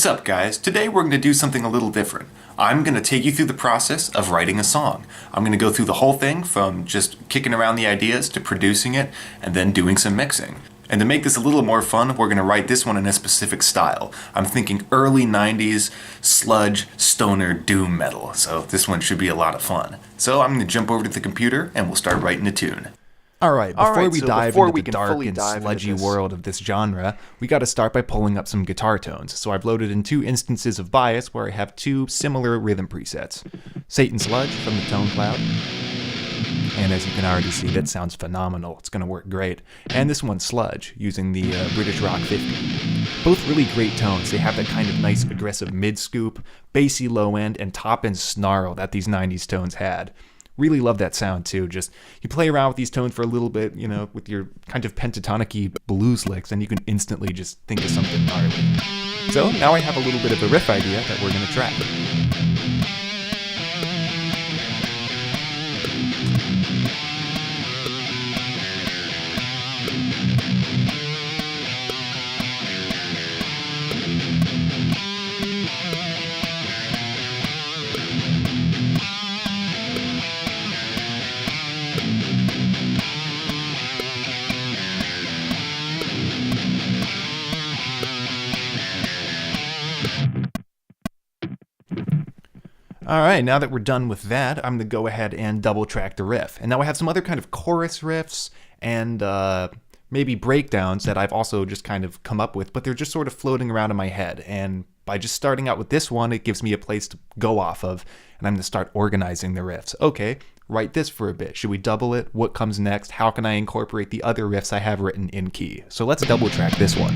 What's up, guys? Today we're going to do something a little different. I'm going to take you through the process of writing a song. I'm going to go through the whole thing from just kicking around the ideas to producing it and then doing some mixing. And to make this a little more fun, we're going to write this one in a specific style. I'm thinking early 90s sludge, stoner, doom metal. So this one should be a lot of fun. So I'm going to jump over to the computer and we'll start writing a tune. Alright, before we dive into the can dark fully and dive into sludgy this- world of this genre, we gotta start by pulling up some guitar tones. So I've loaded in two instances of Bias where I have two similar rhythm presets. Satan Sludge from the Tone Cloud. And as you can already see, that sounds phenomenal. It's gonna work great. And this one, Sludge, using the British Rock 50. Both really great tones. They have that kind of nice aggressive mid-scoop, bassy low end, and top-end snarl that these 90s tones had. Really love that sound too. Just you play around with these tones for a little bit, you know, with your kind of pentatonic-y blues licks, and you can instantly just think of something gnarly. So now I have a little bit of a riff idea that we're gonna track. Alright, now that we're done with that, I'm going to go ahead and double track the riff. And now I have some other kind of chorus riffs and maybe breakdowns that I've also just kind of come up with, but they're just sort of floating around in my head. And by just starting out with this one, it gives me a place to go off of, and I'm going to start organizing the riffs. Okay, write this for a bit. Should we double it? What comes next? How can I incorporate the other riffs I have written in key? So let's double track this one.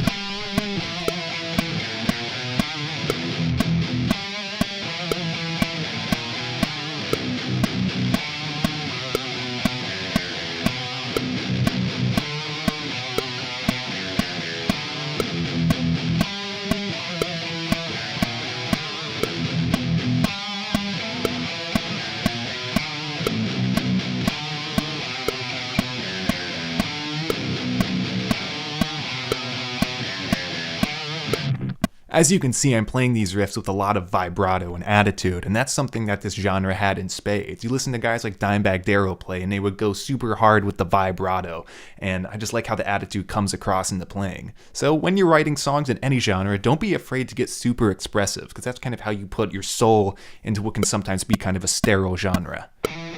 As you can see, I'm playing these riffs with a lot of vibrato and attitude, and that's something that this genre had in spades. You listen to guys like Dimebag Darrell play, and they would go super hard with the vibrato, and I just like how the attitude comes across in the playing. So when you're writing songs in any genre, don't be afraid to get super expressive, because that's kind of how you put your soul into what can sometimes be kind of a sterile genre,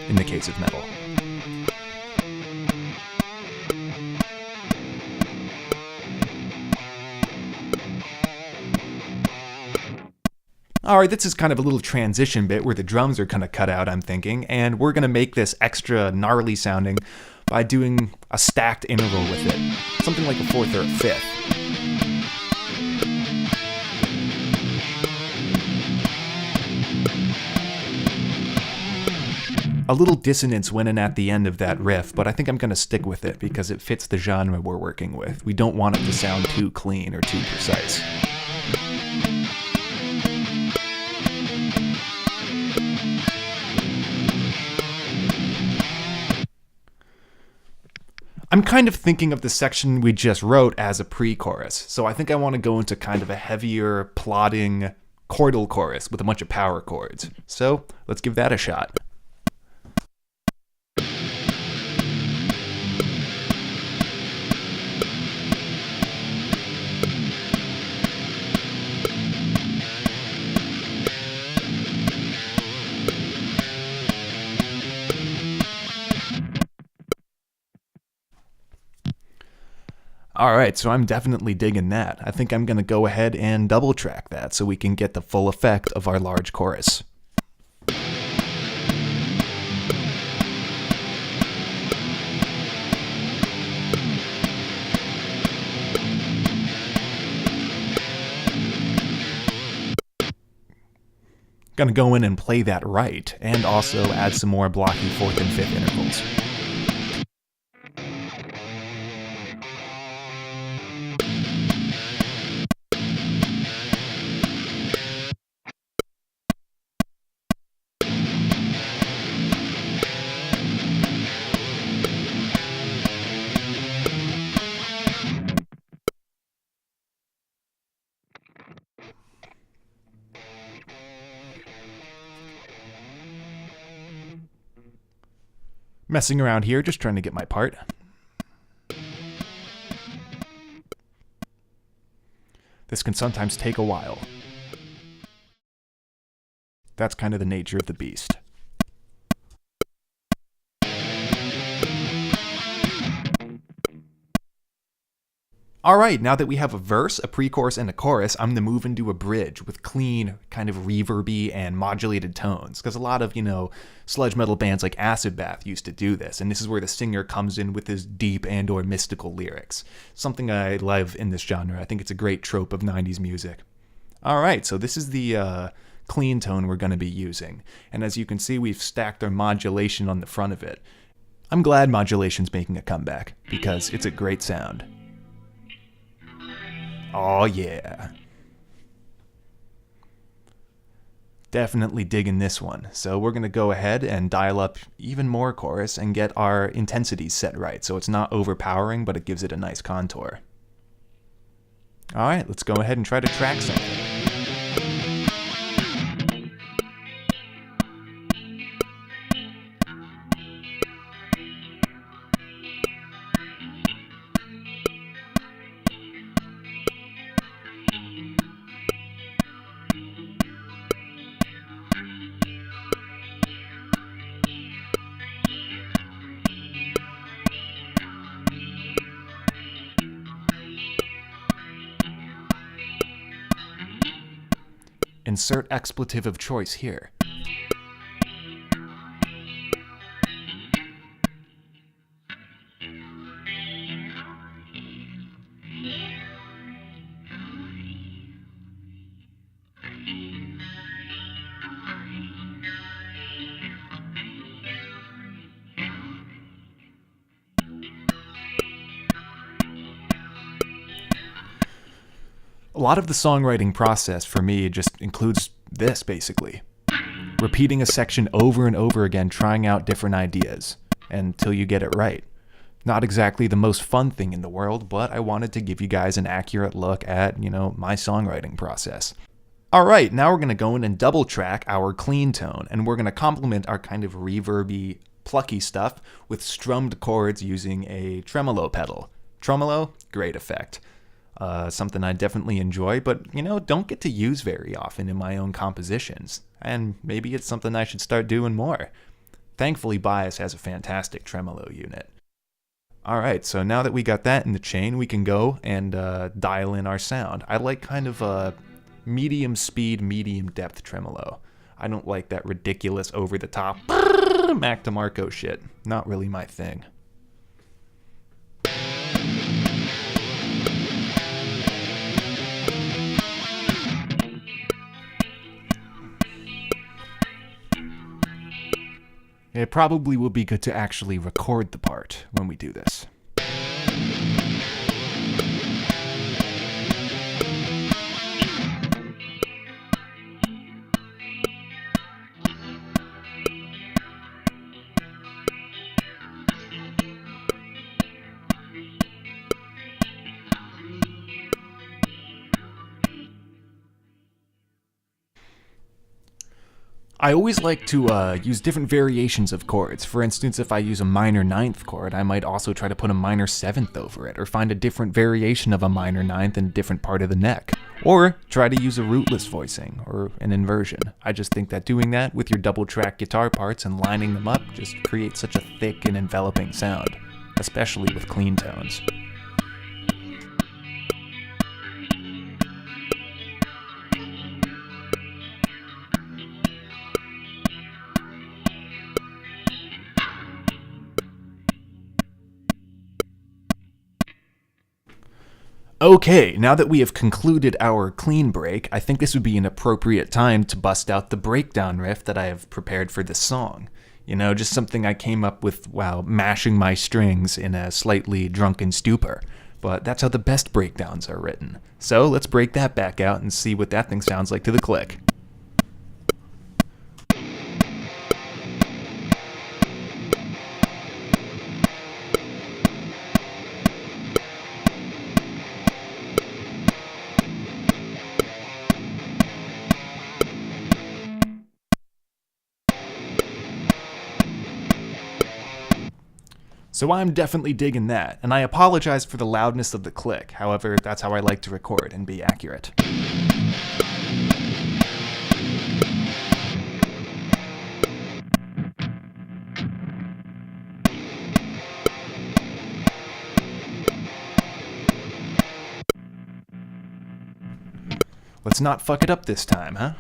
in the case of metal. Alright, this is kind of a little transition bit where the drums are kind of cut out, I'm thinking, and we're going to make this extra gnarly sounding by doing a stacked interval with it. Something like a fourth or a fifth. A little dissonance went in at the end of that riff, but I think I'm going to stick with it because it fits the genre we're working with. We don't want it to sound too clean or too precise. I'm kind of thinking of the section we just wrote as a pre-chorus, so I think I want to go into kind of a heavier, plodding, chordal chorus with a bunch of power chords. So let's give that a shot. Alright, so I'm definitely digging that. I think I'm going to go ahead and double track that so we can get the full effect of our large chorus. Gonna go in and play that right, and also add some more blocky fourth and fifth intervals. Messing around here, just trying to get my part. This can sometimes take a while. That's kind of the nature of the beast. Alright, now that we have a verse, a pre-chorus, and a chorus, I'm going to move into a bridge with clean, kind of reverby and modulated tones. Because a lot of, sludge metal bands like Acid Bath used to do this, and this is where the singer comes in with his deep and or mystical lyrics. Something I love in this genre. I think it's a great trope of 90s music. Alright, so this is the clean tone we're going to be using. And as you can see, we've stacked our modulation on the front of it. I'm glad modulation's making a comeback, because it's a great sound. Oh yeah. Definitely digging this one. So we're going to go ahead and dial up even more chorus and get our intensities set right so it's not overpowering, but it gives it a nice contour. Alright, let's go ahead and try to track something. Insert expletive of choice here. A lot of the songwriting process for me just includes this, basically. Repeating a section over and over again, trying out different ideas until you get it right. Not exactly the most fun thing in the world, but I wanted to give you guys an accurate look at, my songwriting process. Alright, now we're going to go in and double track our clean tone, and we're going to complement our kind of reverby, plucky stuff with strummed chords using a tremolo pedal. Tremolo, great effect. Something I definitely enjoy, but, don't get to use very often in my own compositions. And maybe it's something I should start doing more. Thankfully, Bias has a fantastic tremolo unit. Alright, so now that we got that in the chain, we can go and dial in our sound. I like kind of a medium speed, medium depth tremolo. I don't like that ridiculous over-the-top Mac DeMarco shit. Not really my thing. It probably will be good to actually record the part when we do this. I always like to use different variations of chords. For instance, if I use a minor ninth chord, I might also try to put a minor seventh over it, or find a different variation of a minor ninth in a different part of the neck. Or try to use a rootless voicing, or an inversion. I just think that doing that with your double track guitar parts and lining them up just creates such a thick and enveloping sound, especially with clean tones. Okay, now that we have concluded our clean break, I think this would be an appropriate time to bust out the breakdown riff that I have prepared for this song. Just something I came up with while mashing my strings in a slightly drunken stupor. But that's how the best breakdowns are written. So let's break that back out and see what that thing sounds like to the click. So I'm definitely digging that, and I apologize for the loudness of the click. However, that's how I like to record and be accurate. Let's not fuck it up this time, huh?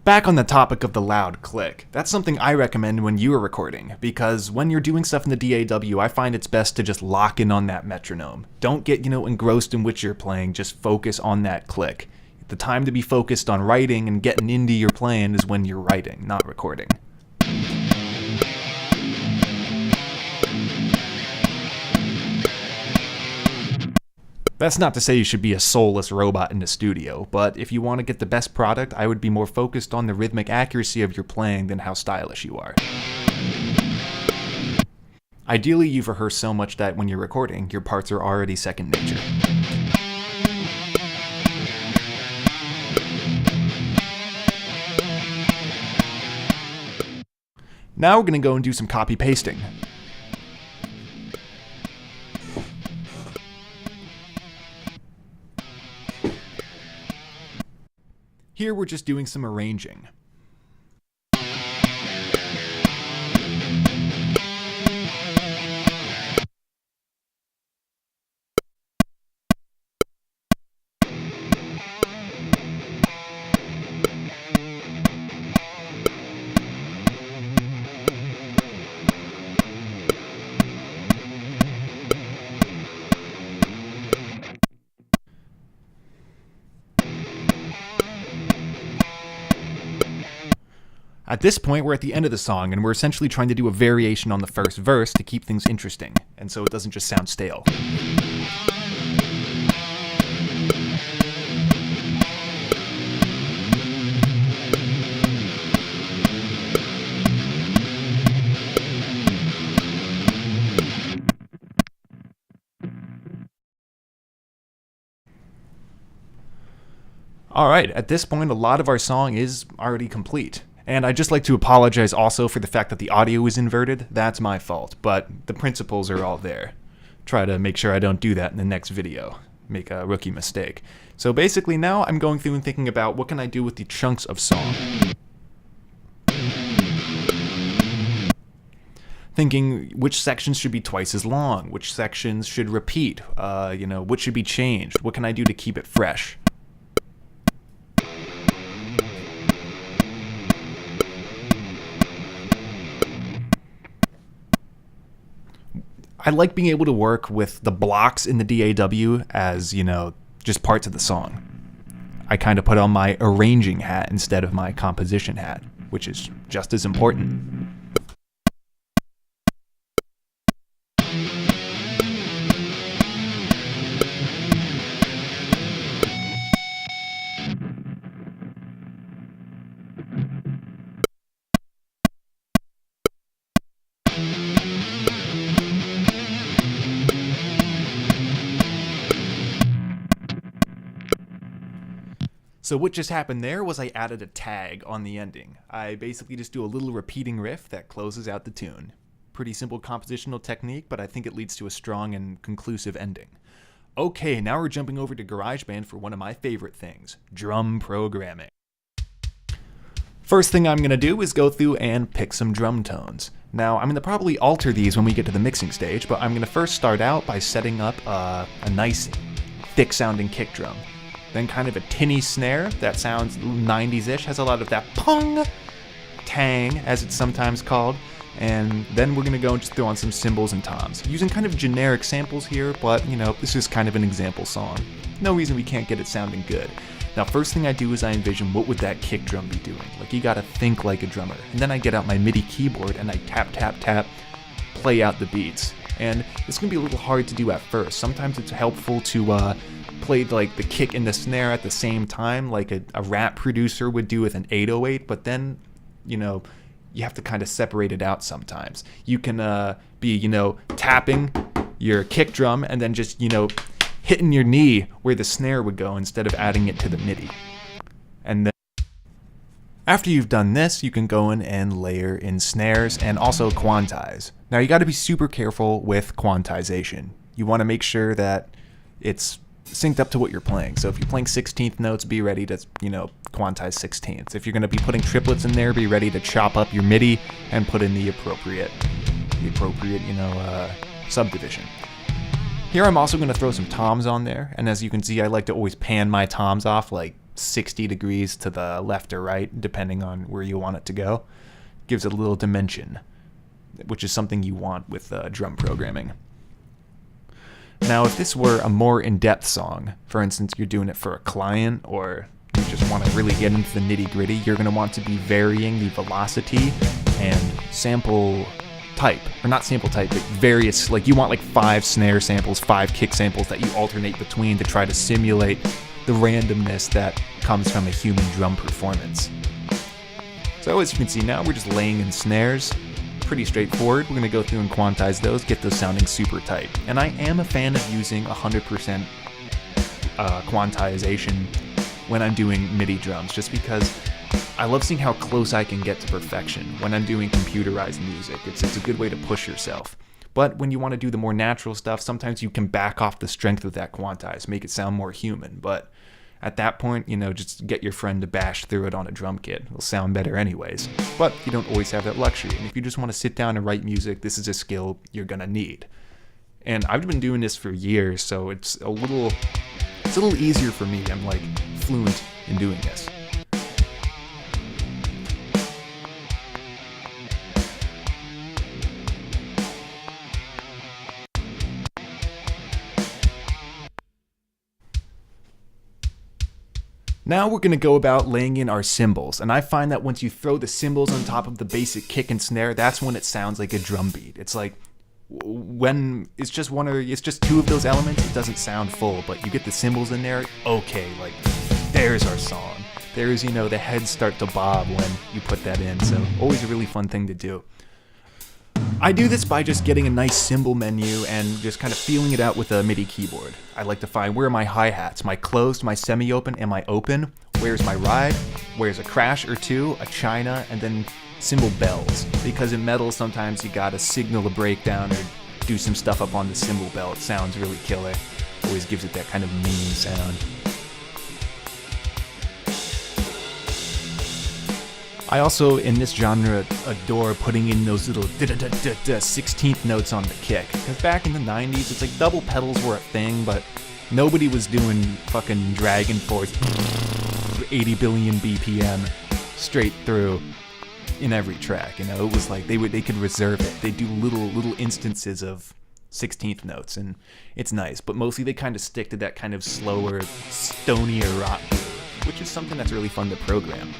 Back on the topic of the loud click, that's something I recommend when you are recording, because when you're doing stuff in the DAW, I find it's best to just lock in on that metronome. Don't get, engrossed in which you're playing, just focus on that click. The time to be focused on writing and getting into your playing is when you're writing, not recording. That's not to say you should be a soulless robot in the studio, but if you want to get the best product, I would be more focused on the rhythmic accuracy of your playing than how stylish you are. Ideally, you've rehearsed so much that when you're recording, your parts are already second nature. Now we're going to go and do some copy pasting. Here we're just doing some arranging. At this point, we're at the end of the song, and we're essentially trying to do a variation on the first verse to keep things interesting, and so it doesn't just sound stale. Alright, at this point, a lot of our song is already complete. And I'd just like to apologize also for the fact that the audio is inverted. That's my fault, but the principles are all there. Try to make sure I don't do that in the next video. Make a rookie mistake. So basically now I'm going through and thinking about what can I do with the chunks of song. Thinking which sections should be twice as long, which sections should repeat, what should be changed, what can I do to keep it fresh. I like being able to work with the blocks in the DAW as, just parts of the song. I kind of put on my arranging hat instead of my composition hat, which is just as important. So what just happened there was I added a tag on the ending. I basically just do a little repeating riff that closes out the tune. Pretty simple compositional technique, but I think it leads to a strong and conclusive ending. Okay, now we're jumping over to GarageBand for one of my favorite things, drum programming. First thing I'm going to do is go through and pick some drum tones. Now, I'm going to probably alter these when we get to the mixing stage, but I'm going to first start out by setting up a nice, thick-sounding kick drum. Then kind of a tinny snare that sounds 90s-ish, has a lot of that pung, tang, as it's sometimes called. And then we're going to go and just throw on some cymbals and toms. Using kind of generic samples here, but, this is kind of an example song. No reason we can't get it sounding good. Now, first thing I do is I envision what would that kick drum be doing. Like, you gotta think like a drummer. And then I get out my MIDI keyboard and I tap, tap, tap, play out the beats. And it's going to be a little hard to do at first. Sometimes it's helpful to play like the kick and the snare at the same time, like a rap producer would do with an 808, but then, you have to kind of separate it out sometimes. You can be, tapping, your kick drum and then just, hitting your knee where the snare would go instead of adding it to the MIDI. And then after you've done this, you can go in and layer in snares and also quantize. Now you got to be super careful with quantization. You want to make sure that it's synced up to what you're playing. So if you're playing 16th notes, be ready to, quantize 16ths. If you're going to be putting triplets in there, be ready to chop up your MIDI and put in the appropriate, subdivision. Here I'm also going to throw some toms on there, and as you can see, I like to always pan my toms off like 60 degrees to the left or right, depending on where you want it to go. Gives it a little dimension, which is something you want with drum programming. Now, if this were a more in-depth song, for instance, you're doing it for a client, or you just want to really get into the nitty-gritty, you're going to want to be varying the velocity and sample type, or not sample type, but various, like you want like 5 snare samples, 5 kick samples that you alternate between to try to simulate the randomness that comes from a human drum performance. So as you can see now, we're just laying in snares. Pretty straightforward. We're going to go through and quantize those, get those sounding super tight. And I am a fan of using 100% quantization when I'm doing MIDI drums, just because I love seeing how close I can get to perfection when I'm doing computerized music. It's a good way to push yourself. But when you want to do the more natural stuff, sometimes you can back off the strength of that quantize, make it sound more human. But at that point, just get your friend to bash through it on a drum kit. It'll sound better anyways. But you don't always have that luxury. And if you just want to sit down and write music, this is a skill you're going to need. And I've been doing this for years, so it's a little easier for me. I'm like fluent in doing this. Now we're going to go about laying in our cymbals, and I find that once you throw the cymbals on top of the basic kick and snare, that's when it sounds like a drum beat. It's like when it's just two of those elements, it doesn't sound full, but you get the cymbals in there, okay, like there's our song. There's, the heads start to bob when you put that in, so always a really fun thing to do. I do this by just getting a nice cymbal menu and just kind of feeling it out with a MIDI keyboard. I like to find where are my hi-hats, my closed, my semi-open, and my open, where's my ride, where's a crash or two, a china, and then cymbal bells. Because in metal, sometimes you gotta signal a breakdown or do some stuff up on the cymbal bell. It sounds really killer. Always gives it that kind of mean sound. I also, in this genre, adore putting in those little 16th notes on the kick. Because back in the 90s, it's like double pedals were a thing, but nobody was doing fucking Dragon Force 80 billion BPM straight through in every track. It was like they could reserve it. They do little instances of 16th notes, and it's nice. But mostly they kind of stick to that kind of slower, stonier rock, which is something that's really fun to program.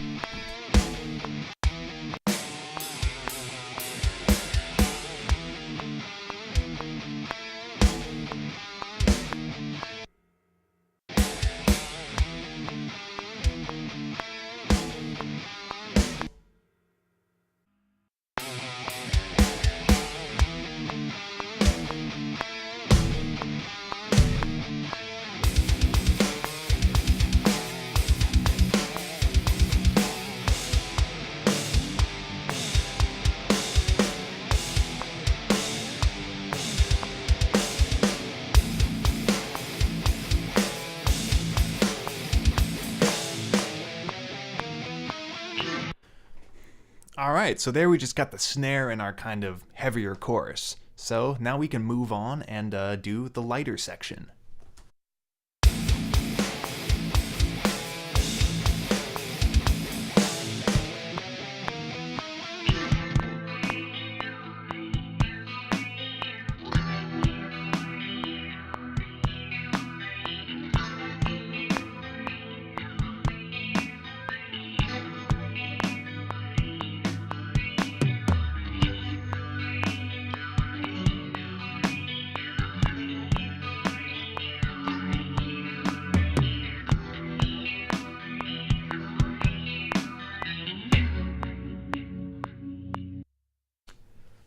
Alright, so there we just got the snare in our kind of heavier chorus. So now we can move on and do the lighter section.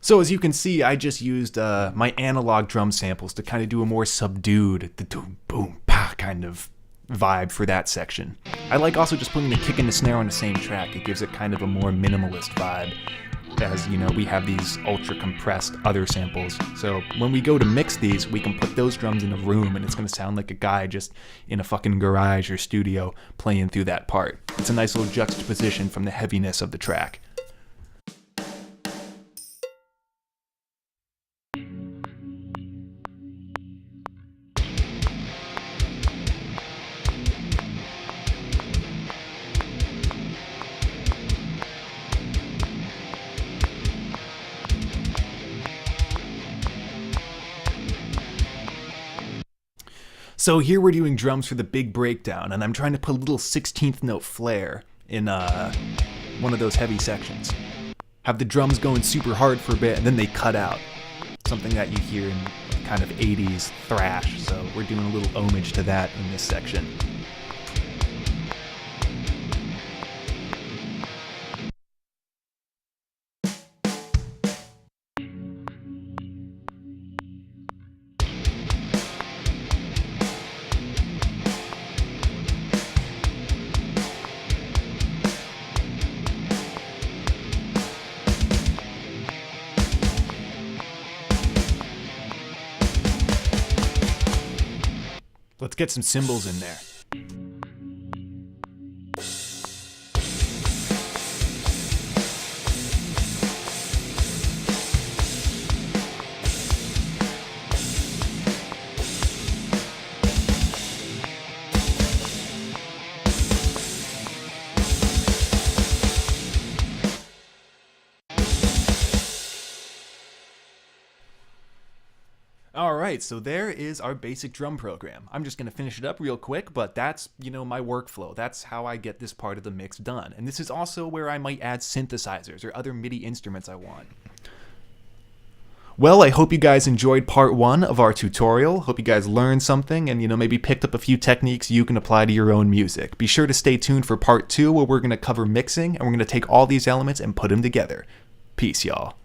So as you can see, I just used my analog drum samples to kind of do a more subdued, the boom, boom, pa kind of vibe for that section. I like also just putting the kick and the snare on the same track. It gives it kind of a more minimalist vibe, as you know, we have these ultra compressed other samples. So when we go to mix these, we can put those drums in a room and it's going to sound like a guy just in a fucking garage or studio playing through that part. It's a nice little juxtaposition from the heaviness of the track. So here we're doing drums for the big breakdown, and I'm trying to put a little 16th note flare in one of those heavy sections. Have the drums going super hard for a bit, and then they cut out. Something that you hear in kind of 80s thrash, so we're doing a little homage to that in this section. Let's get some cymbals in there. Alright, so there is our basic drum program. I'm just going to finish it up real quick, but that's, my workflow. That's how I get this part of the mix done. And this is also where I might add synthesizers or other MIDI instruments I want. Well, I hope you guys enjoyed part 1 of our tutorial. Hope you guys learned something and, maybe picked up a few techniques you can apply to your own music. Be sure to stay tuned for part 2 where we're going to cover mixing and we're going to take all these elements and put them together. Peace, y'all.